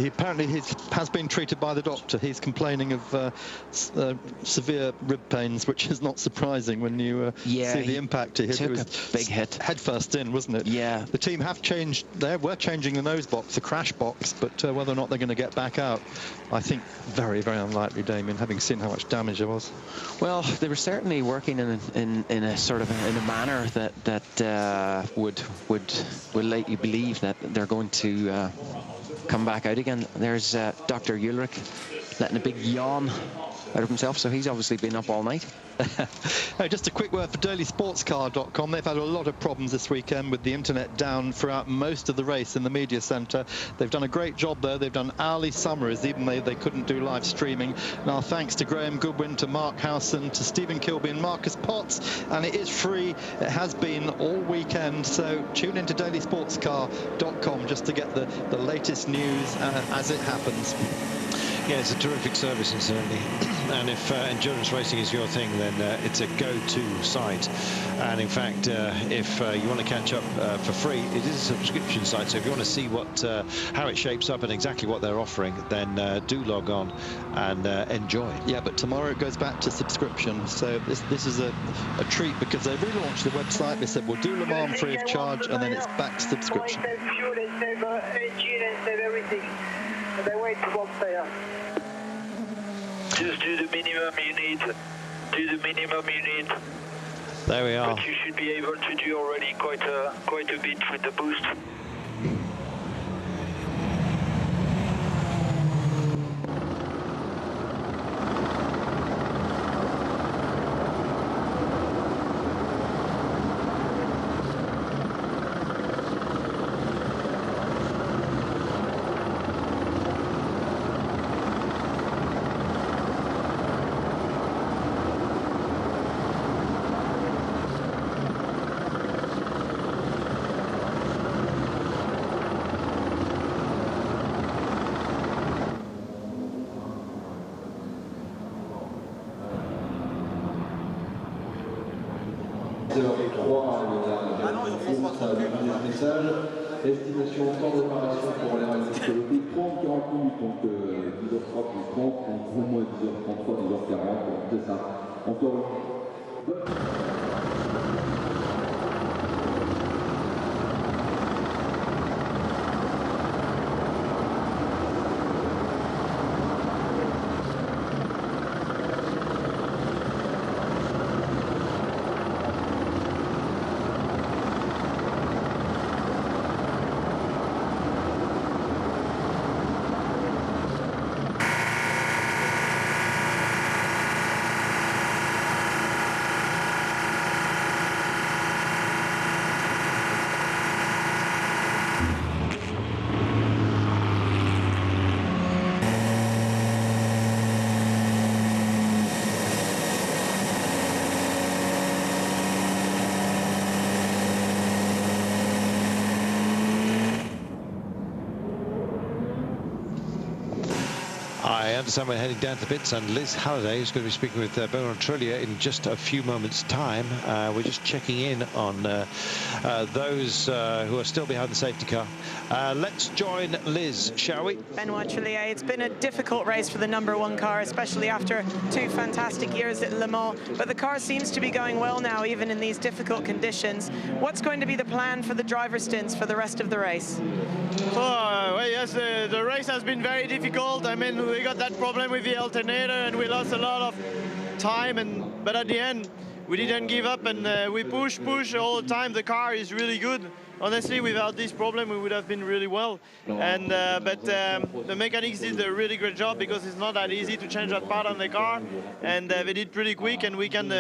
apparently has been treated by the doctor. He's complaining of severe rib pains, which is not surprising when you see the impact. It was a big hit. Head first in, wasn't it? Yeah. The team have changed. They were changing the nose box, the crash box, but whether or not they're going to get back out, I think very, very unlikely, Damien, having seen how much damage there was. Well, they were certainly working in a sort of in a manner that would let you believe that they're going to come back out again. There's Dr. Ulrich letting a big yawn out of himself, so he's obviously been up all night. Just a quick word for dailysportscar.com. They've had a lot of problems this weekend with the internet down throughout most of the race in the media centre. They've done a great job there. They've done hourly summaries, even though they couldn't do live streaming. Now, thanks to Graham Goodwin, to Mark Howson, to Stephen Kilby and Marcus Potts, and it is free. It has been all weekend, so tune into dailysportscar.com just to get the latest news as it happens. Yeah, it's a terrific service, incidentally. And if endurance racing is your thing, then it's a go-to site. And in fact, if you want to catch up for free, it is a subscription site. So if you want to see how it shapes up and exactly what they're offering, then do log on and enjoy. Yeah, but tomorrow it goes back to subscription. So this is a treat, because they relaunched the website. They said, we'll do Le Mans free of charge, and then it's back to subscription. They save fuel, they save engine, and save everything. And they wait to one player. Just do the minimum you need. Do the minimum you need. There we are. But you should be able to do already quite a bit with the boost. Estimation temps de préparation pour les règles psychologiques, 30-40 minutes, donc 10h30 plus 30, donc au moins 10h33, 10h40, c'est ça. Encore I understand we're heading down to the pits, and Liz Halliday is going to be speaking with Bernard Trillier in just a few moments' time. We're just checking in on those who are still behind the safety car. Let's join Liz, shall we? Benoit Trillier, it's been a difficult race for the #1 car, especially after 2 fantastic years at Le Mans, but the car seems to be going well now, even in these difficult conditions. What's going to be the plan for the driver stints for the rest of the race? Well, yes, the race has been very difficult. I mean, we got that problem with the alternator and we lost a lot of time, but at the end we didn't give up, and we push all the time. The car is really good. Honestly, without this problem we would have been really well, and but the mechanics did a really great job, because it's not that easy to change that part on the car, and they did pretty quick, and we can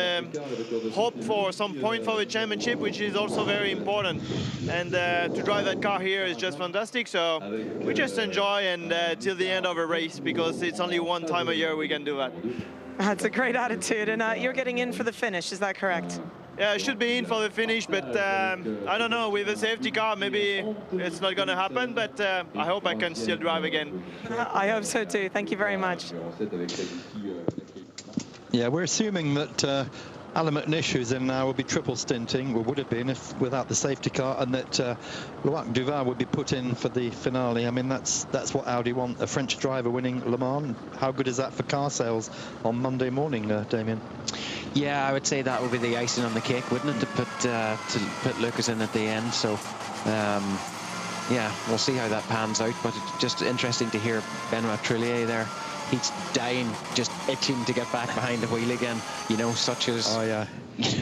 hope for some point for the championship, which is also very important, and to drive that car here is just fantastic. So we just enjoy and till the end of a race, because it's only one time a year we can do that. That's a great attitude, and you're getting in for the finish, is that correct? Yeah, I should be in for the finish, but I don't know, with a safety car maybe it's not going to happen, but I hope I can still drive again. I hope so too. Thank you very much. Yeah, we're assuming that Alain McNish, who's in now, will be triple stinting, or would have been if without the safety car, and that Loic Duval would be put in for the finale. I mean, that's what Audi want, a French driver winning Le Mans. How good is that for car sales on Monday morning, Damien? Yeah, I would say that would be the icing on the cake, wouldn't it, to put Lucas in at the end. So yeah, we'll see how that pans out, but it's just interesting to hear Benoit Trillier there. He's dying, just itching to get back behind the wheel again, you know, such as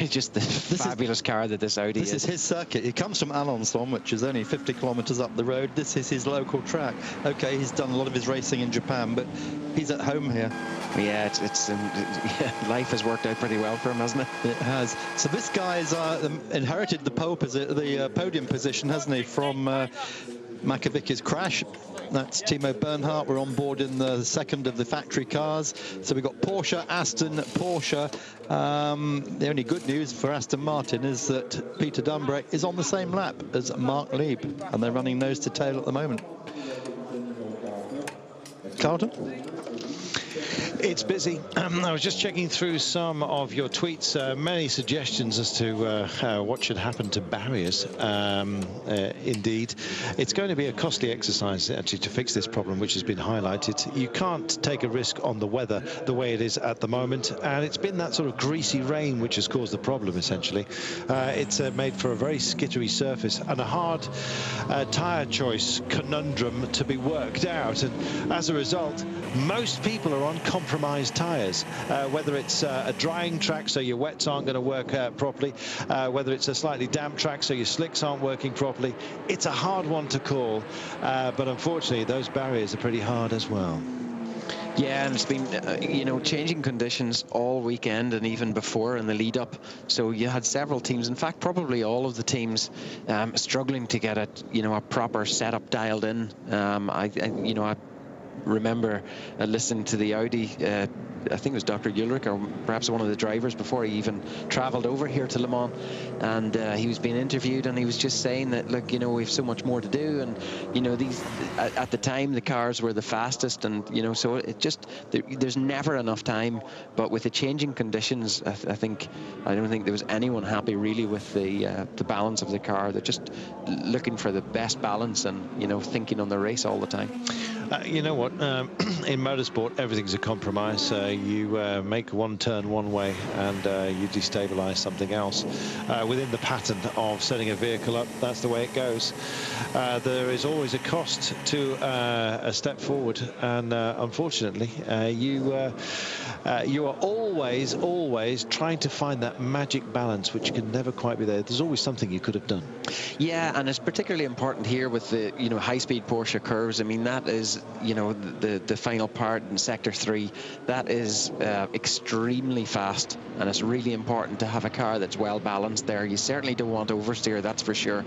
just the fabulous car that this Audi is. This is his circuit. He comes from Alençon, which is only 50 kilometers up the road. This is his local track. Okay, he's done a lot of his racing in Japan, but he's at home here. Yeah, life has worked out pretty well for him, hasn't it? It has. So this guy's inherited the podium position, hasn't he, from Makavicki's crash. That's Timo Bernhardt. We're on board in the second of the factory cars. So we've got Porsche, Aston, Porsche. The only good news for Aston Martin is that Peter Dumbreck is on the same lap as Mark Lieb, and they're running nose to tail at the moment. Carlton? It's busy. I was just checking through some of your tweets. Many suggestions as to what should happen to barriers. Indeed, it's going to be a costly exercise actually to fix this problem, which has been highlighted. You can't take a risk on the weather the way it is at the moment, and it's been that sort of greasy rain which has caused the problem. Essentially, it's made for a very skittery surface and a hard tyre choice conundrum to be worked out. And as a result, most people are on compromised tyres, whether it's a drying track so your wets aren't going to work properly, whether it's a slightly damp track so your slicks aren't working properly. It's a hard one to call, but unfortunately those barriers are pretty hard as well. Yeah, and it's been, you know, changing conditions all weekend and even before in the lead up. So you had several teams, in fact, probably all of the teams struggling to get a proper setup dialed in. I remember listening to the Audi, I think it was Dr. Ulrich or perhaps one of the drivers before he even travelled over here to Le Mans, and he was being interviewed, and he was just saying that, look, you know, we have so much more to do, and you know, these at the time the cars were the fastest, and you know, so it just there's never enough time. But with the changing conditions, I don't think there was anyone happy really with the balance of the car. They're just looking for the best balance and, you know, thinking on the race all the time. You know what, in motorsport everything's a compromise. You make one turn one way and you destabilize something else. Within the pattern of setting a vehicle up, that's the way it goes. There is always a cost to a step forward, and unfortunately you are always trying to find that magic balance, which can never quite be there. There's always something you could have done. Yeah, and it's particularly important here with the, you know, high-speed Porsche curves. I mean, that is, you know, the final part in sector 3. That is is extremely fast, and it's really important to have a car that's well balanced there. You certainly don't want oversteer, that's for sure.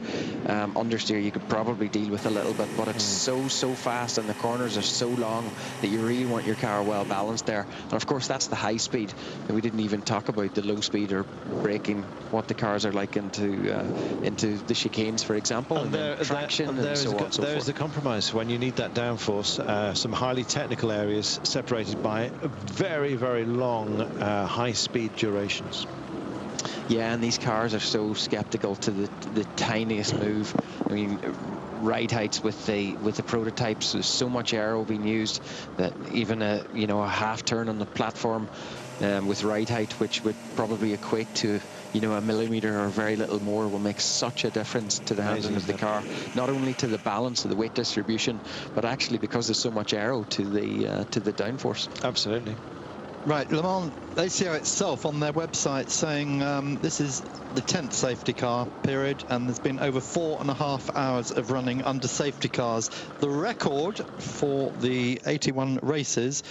Understeer you could probably deal with a little bit, but it's so fast and the corners are so long that you really want your car well balanced there. And of course that's the high speed, and we didn't even talk about the low speed or braking, what the cars are like into the chicanes, for example, and then traction and so on and so forth. There's the compromise when you need that downforce. Some highly technical areas separated by very, very long high-speed durations. Yeah, and these cars are so skeptical to the tiniest move. I mean, ride heights with the prototypes, there's so much aero being used that even a half turn on the platform with ride height, which would probably equate to a millimeter or very little more, will make such a difference to the handling of the car. Not only to the balance of the weight distribution, but actually because there's so much aero to the downforce. Absolutely. Right, Le Mans ACO itself on their website saying this is the 10th safety car period, and there's been over 4.5 hours of running under safety cars. The record for the 81 races,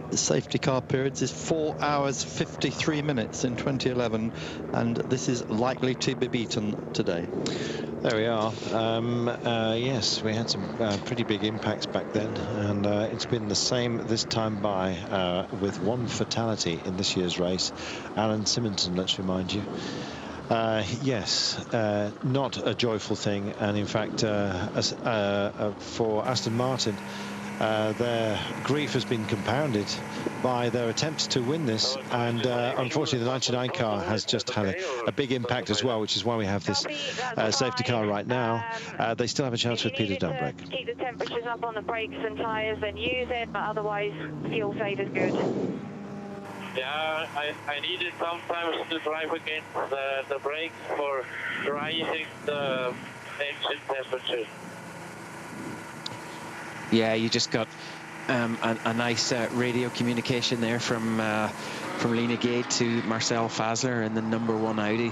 the safety car periods, is 4 hours 53 minutes in 2011, and this is likely to be beaten today. There we are. Yes, we had some pretty big impacts back then, and it's been the same this time by, with one fatality in this year's race. Alan Simonton, let's remind you. Yes, not a joyful thing, and in fact for Aston Martin, their grief has been compounded by their attempts to win this, and unfortunately the 99 car has just had a big impact as well, which is why we have this safety car right now. They still have a chance with Peter Dunbrek. Keep the temperatures up on the brakes and tyres, then use it, but otherwise fuel save is good. Yeah, I needed sometimes to drive against the brakes for rising the engine temperature. Yeah, you just got a nice radio communication there from Lena Gade to Marcel Fasler in the #1 Audi,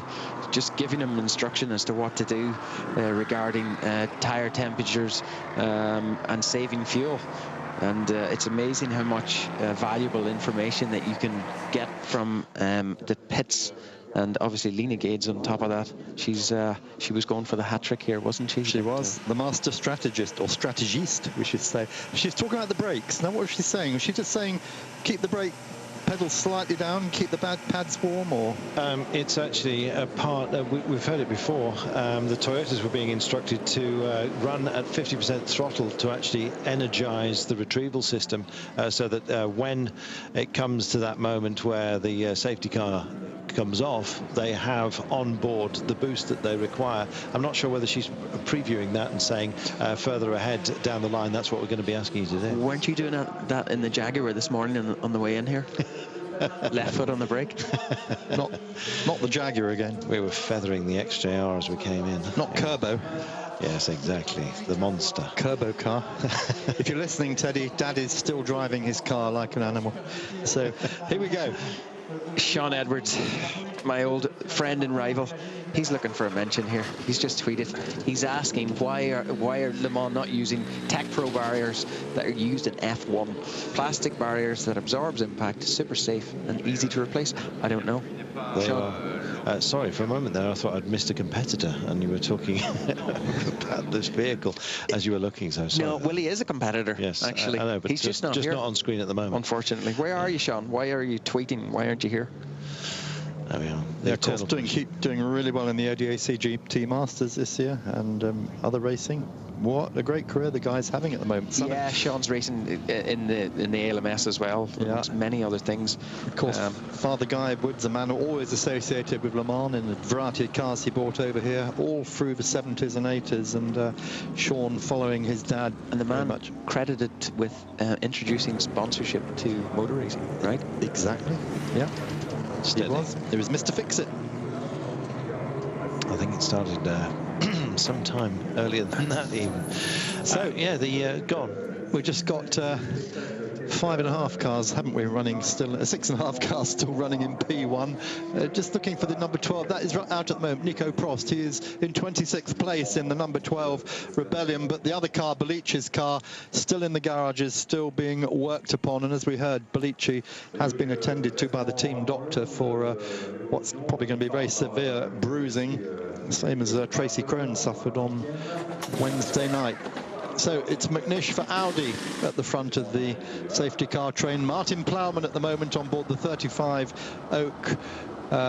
just giving him instruction as to what to do regarding tyre temperatures and saving fuel. And it's amazing how much valuable information that you can get from the pits. And obviously Lena Gade's on top of that. She was going for the hat-trick here, wasn't she? She was the master strategist, or strategist, we should say. She's talking about the brakes. Now, what was she saying? Was she just saying keep the brake pedals slightly down, keep the pads warm, or? It's actually a part, we've heard it before, the Toyotas were being instructed to run at 50% throttle to actually energize the retrieval system, so that when it comes to that moment where the safety car comes off, they have on board the boost that they require. I'm not sure whether she's previewing that and saying further ahead down the line, that's what we're going to be asking you to do. Weren't you doing that in the Jaguar this morning on the way in here? Left foot on the brake. not the Jaguar again. We were feathering the XJR as we came in. Not Kerbo. Yes, exactly. The monster. Kerbo car. If you're listening, Teddy, Dad is still driving his car like an animal. So here we go. Sean Edwards, my old friend and rival, he's looking for a mention here. He's just tweeted. He's asking why are Le Mans not using Tech Pro barriers that are used in F1? Plastic barriers that absorbs impact, super safe and easy to replace. I don't know. Sean? Sorry, for a moment there I thought I'd missed a competitor and you were talking about this vehicle as you were looking, so sorry. No, well, he is a competitor. Yes, actually. I know, but he's just not here. Not on screen at the moment. Unfortunately. Where are you, Sean? Why are you tweeting? Why aren't you here? There we are. Yeah, of course, keep doing really well in the ODAC GT Masters this year and other racing. What a great career the guy's having at the moment. Yeah, Sean's racing in the ALMS as well, amongst many other things. Of course, Father Guy Wood's a man always associated with Le Mans in the variety of cars he brought over here, all through the 70s and 80s, and Sean following his dad. And the man credited with introducing sponsorship to motor racing, right? Exactly, yeah. It was Mr. Fix-It. I think it started sometime earlier than that even. So yeah, go on. We just got 5.5 cars, haven't we, running still, 6.5 cars still running in P1. Just looking for the number 12, that is out at the moment, Nico Prost. He is in 26th place in the number 12 Rebellion, but the other car, Belici's car, still in the garages, still being worked upon. And as we heard, Bellici has been attended to by the team doctor for what's probably going to be very severe bruising, same as Tracy Krohn suffered on Wednesday night. So it's McNish for Audi at the front of the safety car train. Martin Plowman at the moment on board the 35 Oak.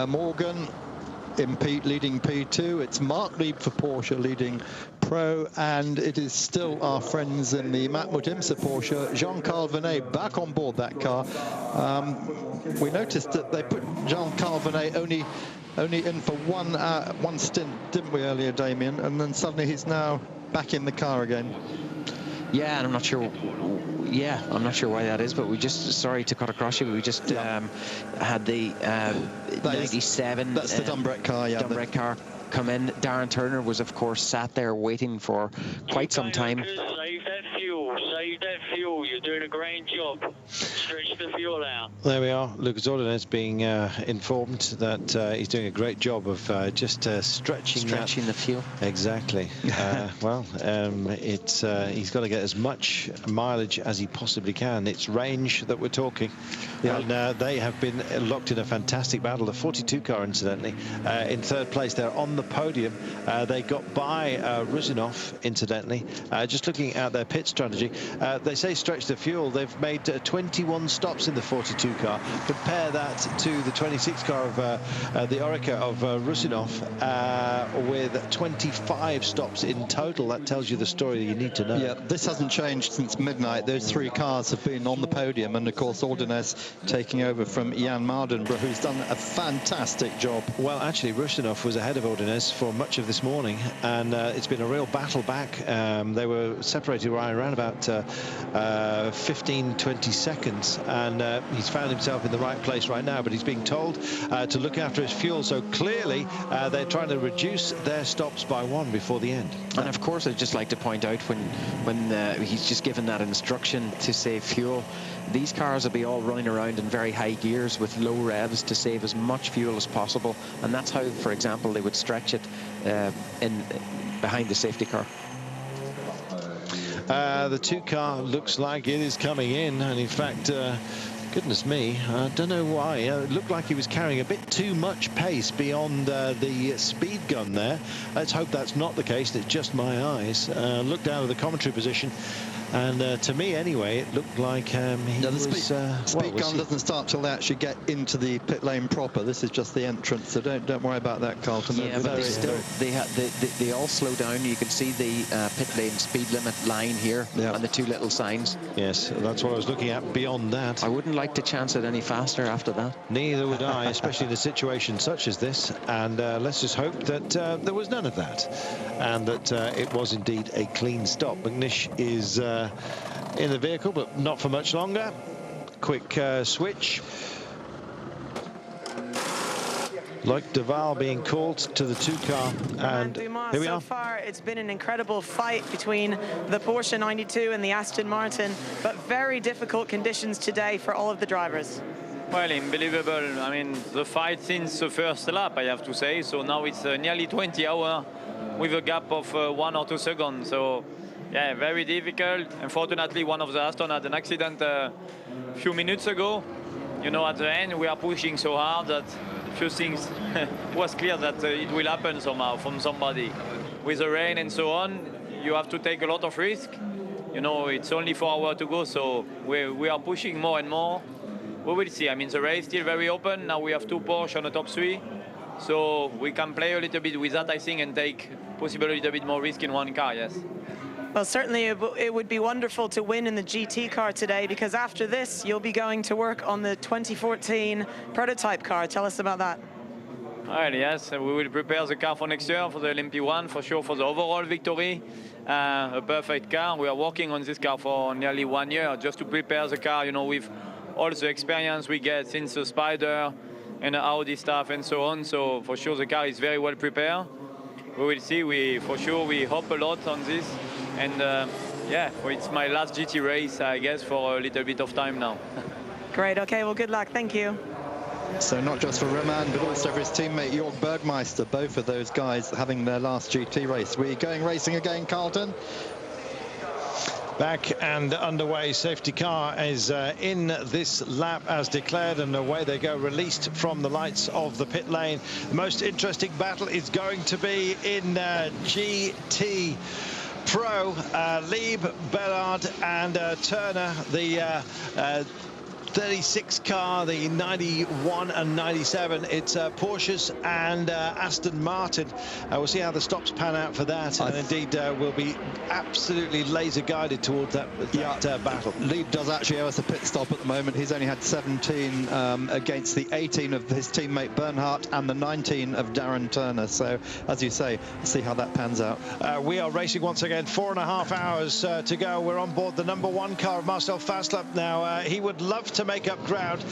Morgan in leading P2. It's Mark Lieb for Porsche leading Pro, and it is still our friends in the Matmut IMSA Porsche. Jean-Carl Venet back on board that car. We noticed that they put Jean-Carl Venet only in for one stint, didn't we, earlier, Damien? And then suddenly he's now back in the car again. Yeah, and I'm not sure. Yeah, I'm not sure why that is, but we just, sorry to cut across you, but we just had the 97. That's the Dumbrett car, yeah. Dumbrett car come in. Darren Turner was, of course, sat there waiting for quite some time. Save that fuel. You're doing a great job. Stretch the fuel out. There we are. Lucas Ordonez being informed that he's doing a great job of just stretching the fuel. Exactly. He's got to get as much mileage as he possibly can. It's range that we're talking. Yeah. And they have been locked in a fantastic battle. The 42 car, incidentally, in third place. They're on the podium. They got by Rusinov, incidentally. Just looking at their pit strategy, they say stretch the fuel. They've made 21 stops in the 42 car. Compare that to the 26 car of the Orica of Rusinov with 25 stops in total. That tells you the story that you need to know. Yeah, this hasn't changed since midnight. Those three cars have been on the podium, and of course Ordonez taking over from Jan Mardenborough, who's done a fantastic job. Well, actually, Rusinov was ahead of Ordonez for much of this morning, and it's been a real battle back. They were separated around about 15-20 seconds, and he's found himself in the right place right now, but he's being told to look after his fuel. So clearly they're trying to reduce their stops by one before the end. And of course, I'd just like to point out when he's just given that instruction to save fuel, these cars will be all running around in very high gears with low revs to save as much fuel as possible, and that's how, for example, they would stretch it behind the safety car. The 2 car looks like it is coming in, and in fact, goodness me, I don't know why. It looked like he was carrying a bit too much pace beyond the speed gun there. Let's hope that's not the case. It's just my eyes. Look down at the commentary position, and to me anyway, it looked like the speed gun doesn't start till they actually get into the pit lane proper. This is just the entrance, so don't worry about that, Carlton. Yeah, but they all slow down. You can see the pit lane speed limit line here, and the 2 little signs. Yes, that's what I was looking at beyond that. I wouldn't like to chance it any faster after that. Neither would I, especially in a situation such as this. And let's just hope that there was none of that, and that it was indeed a clean stop. McNish is in the vehicle, but not for much longer. Quick switch. Like Duval being called to the 2 car, and here we are. So far, it's been an incredible fight between the Porsche 92 and the Aston Martin, but very difficult conditions today for all of the drivers. Well, unbelievable. I mean, the fight since the first lap, I have to say. So now it's nearly 20 hours with a gap of 1 or 2 seconds. So, yeah, very difficult. Unfortunately, one of the Aston had an accident a few minutes ago. You know, at the end, we are pushing so hard that few things was clear that it will happen somehow from somebody. With the rain and so on, you have to take a lot of risk. You know, it's only 4 hours to go, so we are pushing more and more. We will see. I mean, the race is still very open. Now we have 2 Porsche on the top 3, so we can play a little bit with that, I think, and take possibly a little bit more risk in one car, yes. Well, certainly it would be wonderful to win in the GT car today, because after this, you'll be going to work on the 2014 prototype car. Tell us about that. Well, yes, we will prepare the car for next year, for the LMP1, for sure, for the overall victory. A perfect car. We are working on this car for nearly 1 year, just to prepare the car, you know, with all the experience we get since the Spider and the Audi stuff and so on. So for sure, the car is very well prepared. We will see. For sure, we hope a lot on this. And yeah, it's my last GT race, I guess, for a little bit of time now. Great. Okay. Well, good luck. Thank you. So not just for Romain, but also for his teammate Jörg Bergmeister, both of those guys having their last GT race. We're going racing again, Carlton. Back and underway. Safety car is in this lap as declared, and away they go, released from the lights of the pit lane. The most interesting battle is going to be in GT Pro. Lieb, Bellard and Turner, the 36 car, the 91 and 97. It's Porsches and Aston Martin. We'll see how the stops pan out for that, and indeed we'll be absolutely laser guided towards that battle. Lieb does actually owe us a pit stop at the moment. He's only had 17 against the 18 of his teammate Bernhardt and the 19 of Darren Turner. So, as you say, we'll see how that pans out. We are racing once again, 4.5 hours to go. We're on board the #1 car of Marcel Fasler. Now, he would love to make up ground,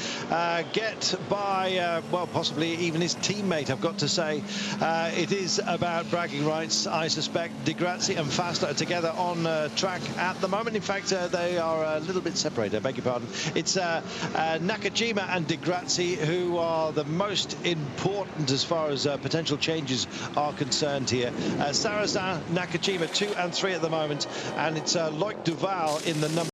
get by, well, possibly even his teammate, I've got to say. It is about bragging rights, I suspect. Di Grazzi and Fasler are together on track at the moment. In fact, they are a little bit separated, I beg your pardon. It's Nakajima and Di Grazzi who are the most important as far as potential changes are concerned here. Sarrazin, Nakajima 2 and 3 at the moment, and it's Loic Duval in the